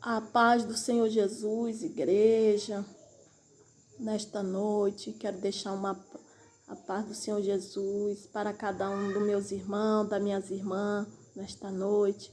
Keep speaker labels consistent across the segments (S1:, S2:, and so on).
S1: A paz do Senhor Jesus, igreja, nesta noite, quero deixar a paz do Senhor Jesus para cada um dos meus irmãos, das minhas irmãs, nesta noite.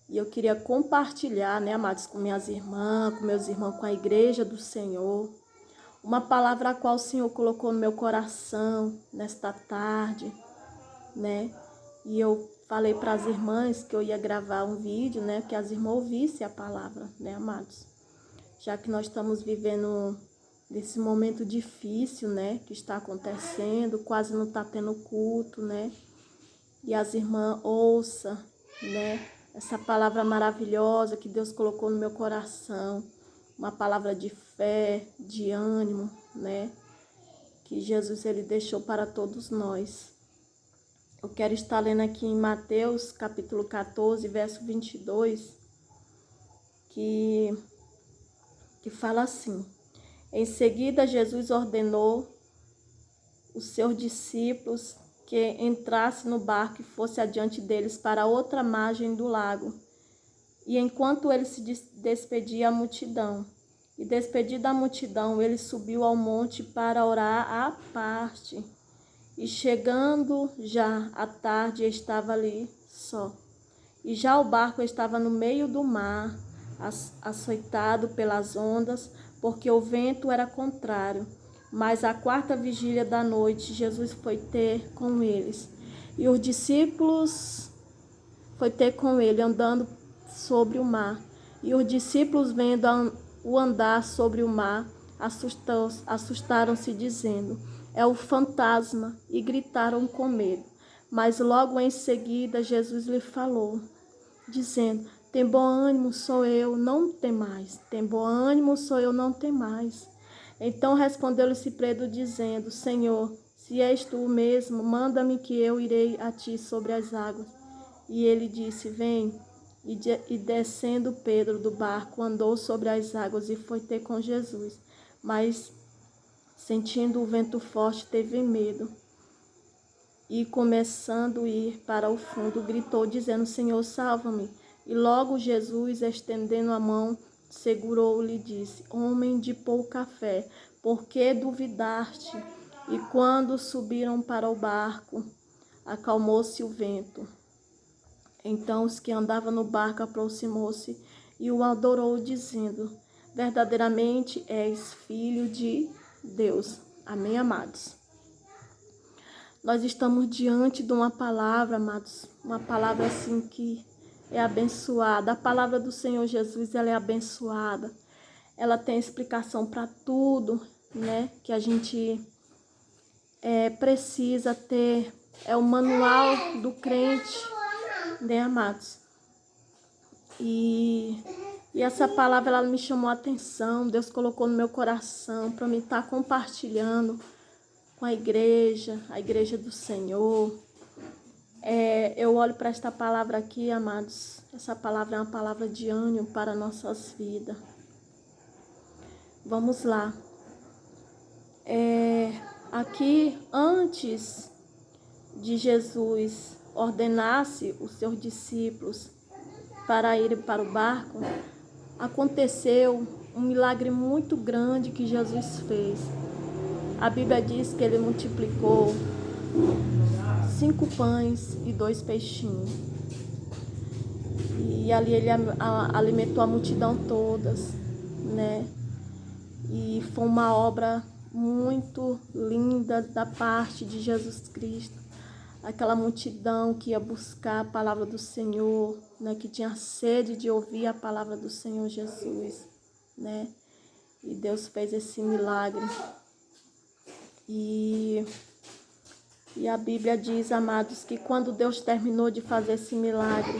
S1: E eu queria compartilhar, amados, com minhas irmãs, com meus irmãos, com a igreja do Senhor, uma palavra a qual o Senhor colocou no meu coração nesta tarde, E eu falei para as irmãs que eu ia gravar um vídeo, que as irmãs ouvissem a palavra, amados? Já que nós estamos vivendo nesse momento difícil, que está acontecendo, quase não está tendo culto, E as irmãs ouçam, essa palavra maravilhosa que Deus colocou no meu coração, uma palavra de fé, de ânimo, Que Jesus ele deixou para todos nós. Eu quero estar lendo aqui em Mateus, capítulo 14, verso 22, que fala assim: Em seguida, Jesus ordenou os seus discípulos que entrasse no barco e fosse adiante deles para outra margem do lago. E enquanto ele se despedia a multidão, e despedida a multidão, ele subiu ao monte para orar à parte. E chegando já à tarde, estava ali só. E já o barco estava no meio do mar, açoitado pelas ondas, porque o vento era contrário. Mas à quarta vigília da noite, Jesus foi ter com eles. E os discípulos foi ter com ele, andando sobre o mar. E os discípulos, vendo o andar sobre o mar, assustaram-se, dizendo: É o fantasma, e gritaram com medo. Mas logo em seguida Jesus lhe falou, dizendo: Tem bom ânimo, sou eu, não temais. Tem bom ânimo, sou eu, não temais. Então respondeu-lhe Pedro, dizendo: Senhor, se és tu mesmo, manda-me que eu irei a ti sobre as águas. E ele disse: Vem. E descendo Pedro do barco, andou sobre as águas e foi ter com Jesus. Mas, sentindo o vento forte, teve medo. E começando a ir para o fundo, gritou, dizendo: Senhor, salva-me. E logo Jesus, estendendo a mão, segurou-lhe e disse: Homem de pouca fé, por que duvidaste? E quando subiram para o barco, acalmou-se o vento. Então os que andavam no barco aproximou-se e o adorou, dizendo: Verdadeiramente és filho de Deus. Amém, amados? Nós estamos diante de uma palavra, amados, uma palavra assim que é abençoada. A palavra do Senhor Jesus, ela é abençoada. Ela tem explicação para tudo, que a gente precisa ter. É o manual do crente, amados? E essa palavra, ela me chamou a atenção. Deus colocou no meu coração para mim estar compartilhando com a igreja do Senhor. Eu olho para esta palavra aqui, amados. Essa palavra é uma palavra de ânimo para nossas vidas. Vamos lá. Aqui, antes de Jesus ordenasse os seus discípulos para irem para o barco, aconteceu um milagre muito grande que Jesus fez. A Bíblia diz que ele multiplicou 5 pães e 2 peixinhos. E ali ele alimentou a multidão todas, E foi uma obra muito linda da parte de Jesus Cristo. Aquela multidão que ia buscar a palavra do Senhor, que tinha sede de ouvir a palavra do Senhor Jesus, E Deus fez esse milagre. E a Bíblia diz, amados, que quando Deus terminou de fazer esse milagre,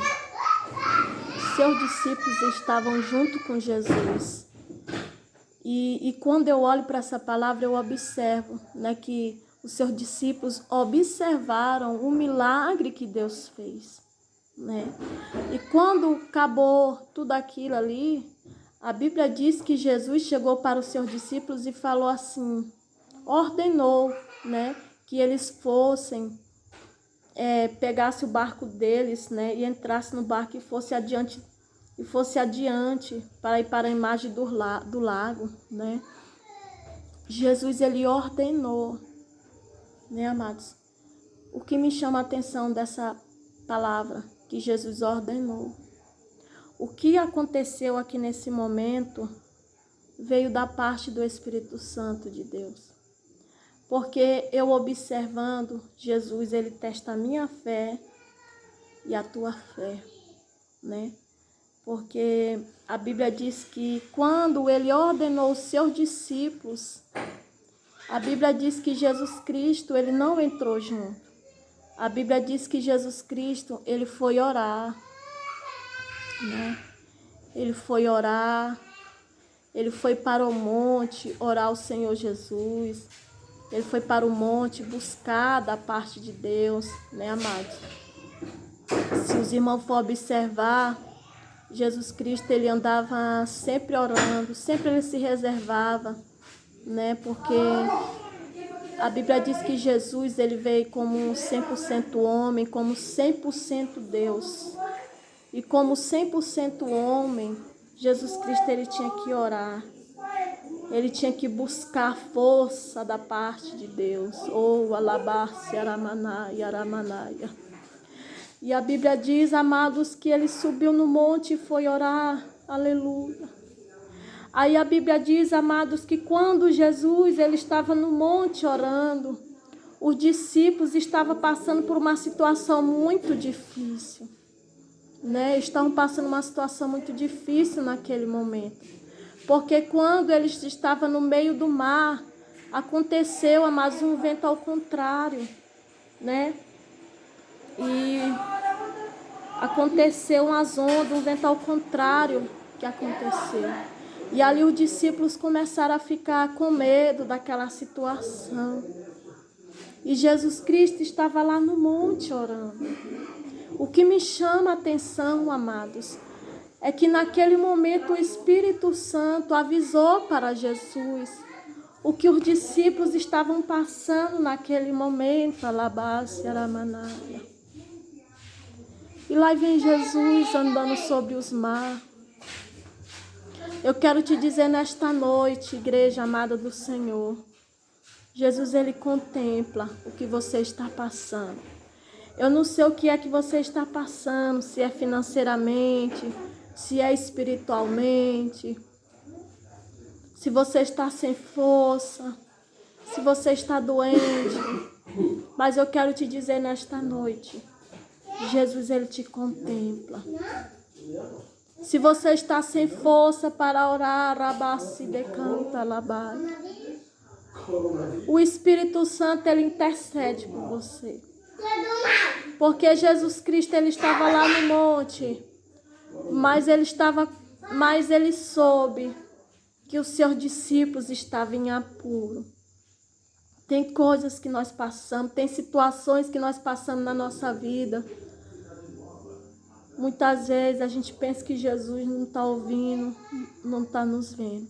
S1: seus discípulos estavam junto com Jesus. E quando eu olho para essa palavra, eu observo, que os seus discípulos observaram o milagre que Deus fez, E quando acabou tudo aquilo ali, a Bíblia diz que Jesus chegou para os seus discípulos e falou assim, ordenou, que eles fossem, pegasse o barco deles, e entrasse no barco e fosse adiante e fosse adiante para ir para a imagem do lago, né? Jesus, ele ordenou, né, amados? O que me chama a atenção dessa palavra, que Jesus ordenou. O que aconteceu aqui nesse momento veio da parte do Espírito Santo de Deus. Porque eu observando, Jesus, ele testa a minha fé e a tua fé, né? Porque a Bíblia diz que quando ele ordenou os seus discípulos, a Bíblia diz que Jesus Cristo, ele não entrou junto. A Bíblia diz que Jesus Cristo, ele foi orar, né? Ele foi orar, ele foi para o monte orar ao Senhor Jesus. Ele foi para o monte buscar da parte de Deus, né, amados? Se os irmãos for observar, Jesus Cristo, ele andava sempre orando, sempre ele se reservava, né? Porque a Bíblia diz que Jesus, ele veio como 100% homem, como 100% Deus. E como 100% homem, Jesus Cristo, ele tinha que orar. Ele tinha que buscar força da parte de Deus. Oh, alabar-se, aramanaia, aramanaia. E a Bíblia diz, amados, que ele subiu no monte e foi orar. Aleluia. Aí a Bíblia diz, amados, que quando Jesus ele estava no monte orando, os discípulos estavam passando por uma situação muito difícil, né? Estavam passando uma situação muito difícil naquele momento. Porque quando eles estavam no meio do mar, aconteceu, amados, um vento ao contrário, né? E aconteceu umas ondas, um vento ao contrário que aconteceu. E ali os discípulos começaram a ficar com medo daquela situação. E Jesus Cristo estava lá no monte orando. O que me chama a atenção, amados, é que naquele momento o Espírito Santo avisou para Jesus o que os discípulos estavam passando naquele momento. Alabás, aramanaia. E lá vem Jesus andando sobre os mares. Eu quero te dizer nesta noite, igreja amada do Senhor, Jesus, ele contempla o que você está passando. Eu não sei o que é que você está passando, se é financeiramente, se é espiritualmente, se você está sem força, se você está doente. Mas eu quero te dizer nesta noite, Jesus, ele te contempla. Se você está sem força para orar, rabassi decanta labai, o Espírito Santo, ele intercede por você. Porque Jesus Cristo, ele estava lá no monte, mas ele soube que os seus discípulos estavam em apuro. Tem coisas que nós passamos, tem situações que nós passamos na nossa vida. Muitas vezes a gente pensa que Jesus não está ouvindo, não está nos vendo.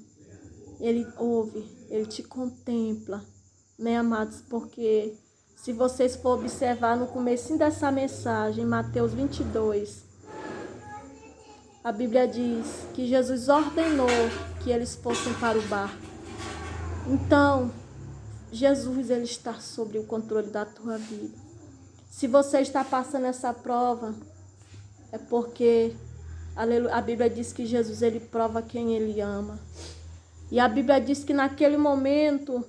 S1: Ele ouve, ele te contempla, né, amados? Porque se vocês for observar no comecinho dessa mensagem, Mateus 22, a Bíblia diz que Jesus ordenou que eles fossem para o barco. Então, Jesus, ele está sobre o controle da tua vida. Se você está passando essa prova, é porque a Bíblia diz que Jesus, ele prova quem ele ama. E a Bíblia diz que naquele momento,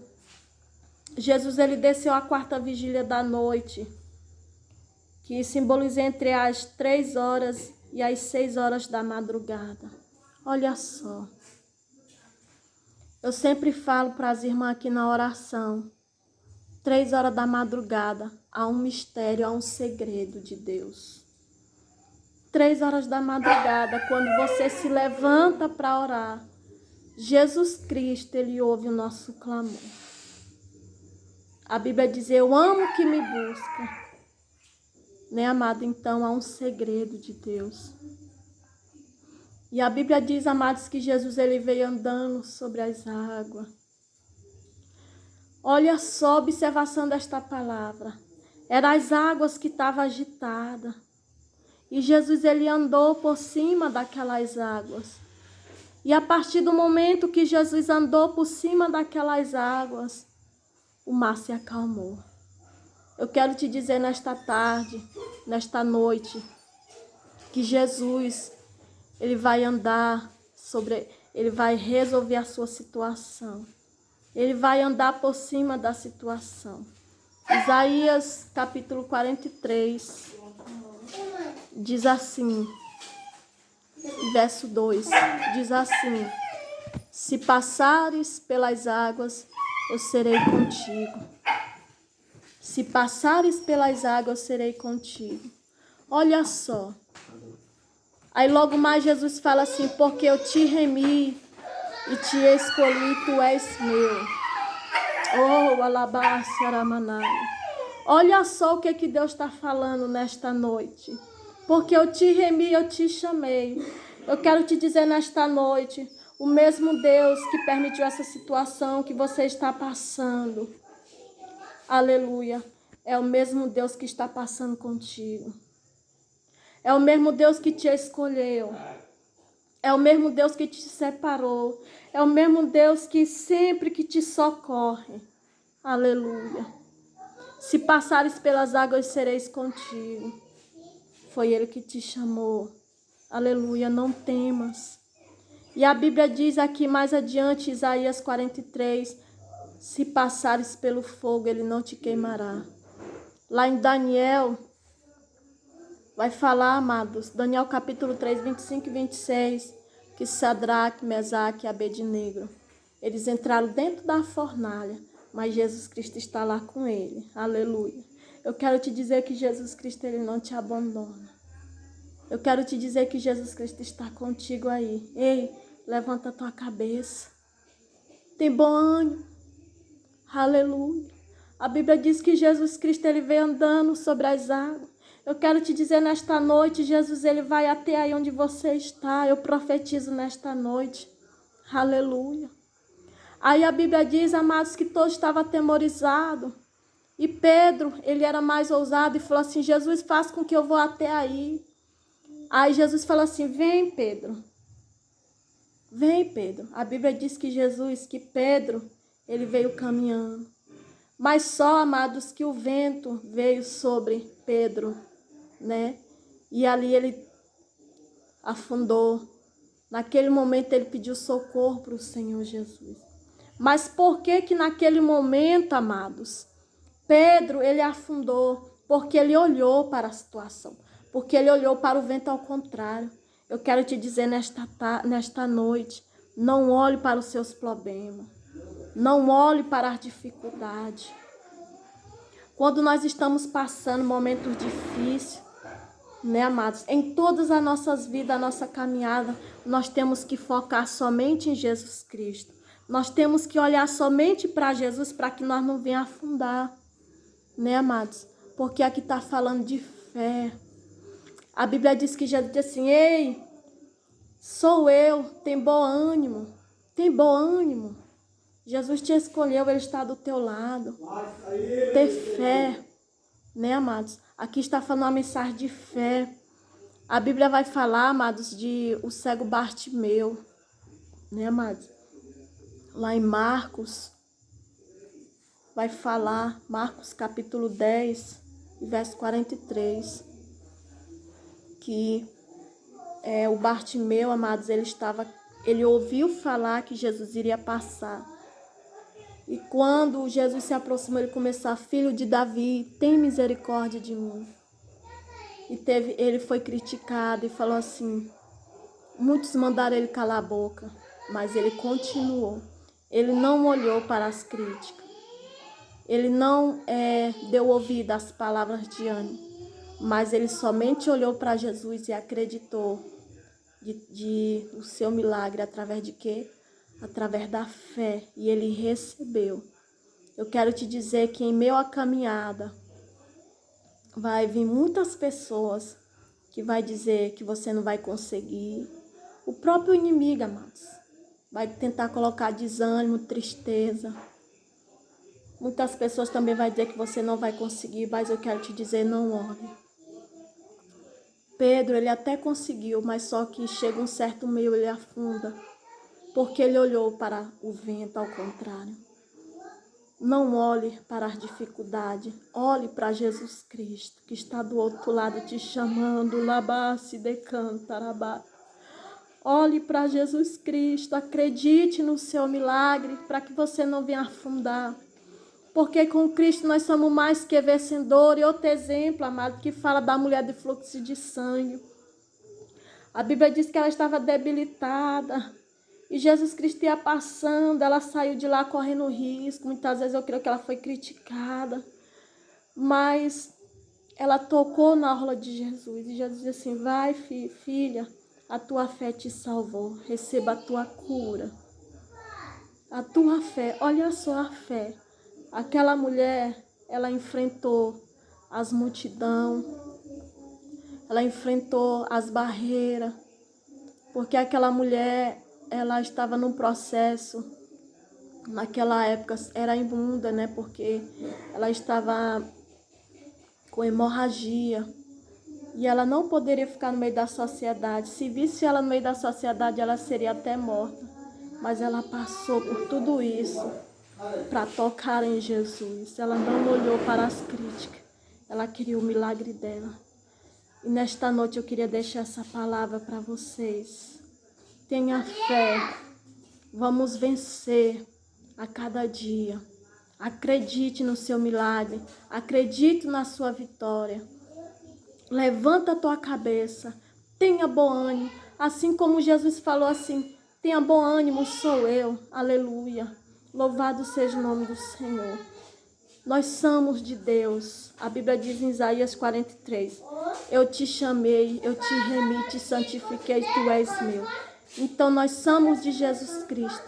S1: Jesus, ele desceu à quarta vigília da noite, que simboliza entre as 3 horas e as 6 horas da madrugada. Olha só. Eu sempre falo para as irmãs aqui na oração, 3 horas da madrugada, há um mistério, há um segredo de Deus. 3 horas da madrugada, quando você se levanta para orar, Jesus Cristo, ele ouve o nosso clamor. A Bíblia diz, eu amo que me busca. Né, amado? Então, há um segredo de Deus. E a Bíblia diz, amados, que Jesus, ele veio andando sobre as águas. Olha só a observação desta palavra. Eram as águas que estavam agitadas. E Jesus, ele andou por cima daquelas águas. E a partir do momento que Jesus andou por cima daquelas águas, o mar se acalmou. Eu quero te dizer nesta tarde, nesta noite, que Jesus, ele vai andar ele vai resolver a sua situação. Ele vai andar por cima da situação. Isaías capítulo 43 diz assim, verso 2, diz assim: se passares pelas águas, eu serei contigo. Se passares pelas águas, eu serei contigo. Olha só. Aí logo mais Jesus fala assim: porque eu te remi e te escolhi, tu és meu. Oh, alabácia aramanai. Olha só o que Deus está falando nesta noite. Porque eu te remi, eu te chamei. Eu quero te dizer nesta noite, o mesmo Deus que permitiu essa situação que você está passando, aleluia, é o mesmo Deus que está passando contigo. É o mesmo Deus que te escolheu. É o mesmo Deus que te separou. É o mesmo Deus que sempre que te socorre. Aleluia. Se passares pelas águas, sereis contigo. Foi Ele que te chamou. Aleluia, não temas. E a Bíblia diz aqui mais adiante, Isaías 43, se passares pelo fogo, ele não te queimará. Lá em Daniel, vai falar, amados, Daniel capítulo 3, 25 e 26, que Sadraque, Mesaque e Abednego, eles entraram dentro da fornalha, mas Jesus Cristo está lá com ele. Aleluia. Eu quero te dizer que Jesus Cristo, ele não te abandona. Eu quero te dizer que Jesus Cristo está contigo aí. Ei, levanta a tua cabeça. Tem bom ânimo. Aleluia. A Bíblia diz que Jesus Cristo, ele veio andando sobre as águas. Eu quero te dizer nesta noite, Jesus, ele vai até aí onde você está. Eu profetizo nesta noite. Aleluia. Aí a Bíblia diz, amados, que todos estavam atemorizados. E Pedro, ele era mais ousado e falou assim: Jesus, faz com que eu vou até aí. Aí Jesus falou assim: vem, Pedro. Vem, Pedro. A Bíblia diz que Pedro, ele veio caminhando. Mas só, amados, que o vento veio sobre Pedro, né? E ali ele afundou. Naquele momento ele pediu socorro para o Senhor Jesus. Mas por que naquele momento, amados, Pedro, ele afundou? Porque ele olhou para a situação. Porque ele olhou para o vento ao contrário. Eu quero te dizer nesta noite, não olhe para os seus problemas. Não olhe para as dificuldades. Quando nós estamos passando momentos difíceis, né, amados? Em todas as nossas vidas, a nossa caminhada, nós temos que focar somente em Jesus Cristo. Nós temos que olhar somente para Jesus para que nós não venhamos afundar, né, amados? Porque aqui está falando de fé. A Bíblia diz que Jesus disse assim: ei, sou eu, tem bom ânimo, tem bom ânimo. Jesus te escolheu, ele está do teu lado. Ter fé, né, amados? Aqui está falando uma mensagem de fé. A Bíblia vai falar, amados, de o cego Bartimeu, né, amados? Lá em Marcos, vai falar, Marcos capítulo 10, verso 43, que o Bartimeu, amados, ele ouviu falar que Jesus iria passar. E quando Jesus se aproximou, ele começou: filho de Davi, tem misericórdia de mim. E ele foi criticado e falou assim, muitos mandaram ele calar a boca, mas ele continuou. Ele não olhou para as críticas. Ele não deu ouvido às palavras de ânimo, mas ele somente olhou para Jesus e acreditou o seu milagre através de quê? Através da fé. E ele recebeu. Eu quero te dizer que em meio à caminhada vai vir muitas pessoas que vai dizer que você não vai conseguir. O próprio inimigo, amados, vai tentar colocar desânimo, tristeza. Muitas pessoas também vão dizer que você não vai conseguir, mas eu quero te dizer, não olhe. Pedro, ele até conseguiu, mas só que chega um certo meio, ele afunda, porque ele olhou para o vento, ao contrário. Não olhe para as dificuldades, olhe para Jesus Cristo, que está do outro lado te chamando. Labá-se decantarabá. Olhe para Jesus Cristo, acredite no seu milagre, para que você não venha afundar. Porque com Cristo nós somos mais que vencedores. E outro exemplo, amado, que fala da mulher de fluxo de sangue. A Bíblia diz que ela estava debilitada. E Jesus Cristo ia passando, ela saiu de lá correndo risco. Muitas vezes eu creio que ela foi criticada. Mas ela tocou na orla de Jesus. E Jesus disse assim, vai filha, a tua fé te salvou. Receba a tua cura. A tua fé, olha só a fé. Aquela mulher, ela enfrentou as multidão. Ela enfrentou as barreiras. Porque aquela mulher, ela estava num processo, naquela época era imunda, né? Porque ela estava com hemorragia e ela não poderia ficar no meio da sociedade. Se visse ela no meio da sociedade, ela seria até morta. Mas ela passou por tudo isso para tocar em Jesus. Ela não olhou para as críticas, ela queria o milagre dela. E nesta noite eu queria deixar essa palavra para vocês. Tenha fé, vamos vencer a cada dia. Acredite no seu milagre, acredite na sua vitória. Levanta a tua cabeça, tenha bom ânimo. Assim como Jesus falou assim, tenha bom ânimo, sou eu. Aleluia. Louvado seja o nome do Senhor. Nós somos de Deus. A Bíblia diz em Isaías 43, eu te chamei, eu te remi, te santifiquei, tu és meu. Então nós somos de Jesus Cristo.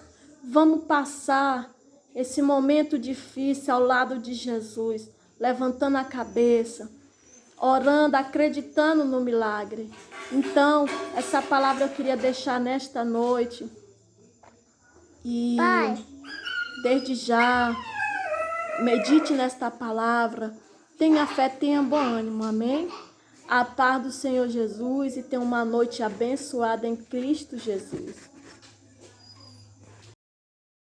S1: Vamos passar esse momento difícil ao lado de Jesus, levantando a cabeça, orando, acreditando no milagre. Então, essa palavra eu queria deixar nesta noite. E desde já, medite nesta palavra. Tenha fé, tenha bom ânimo, amém? A paz do Senhor Jesus e tenha uma noite abençoada em Cristo Jesus.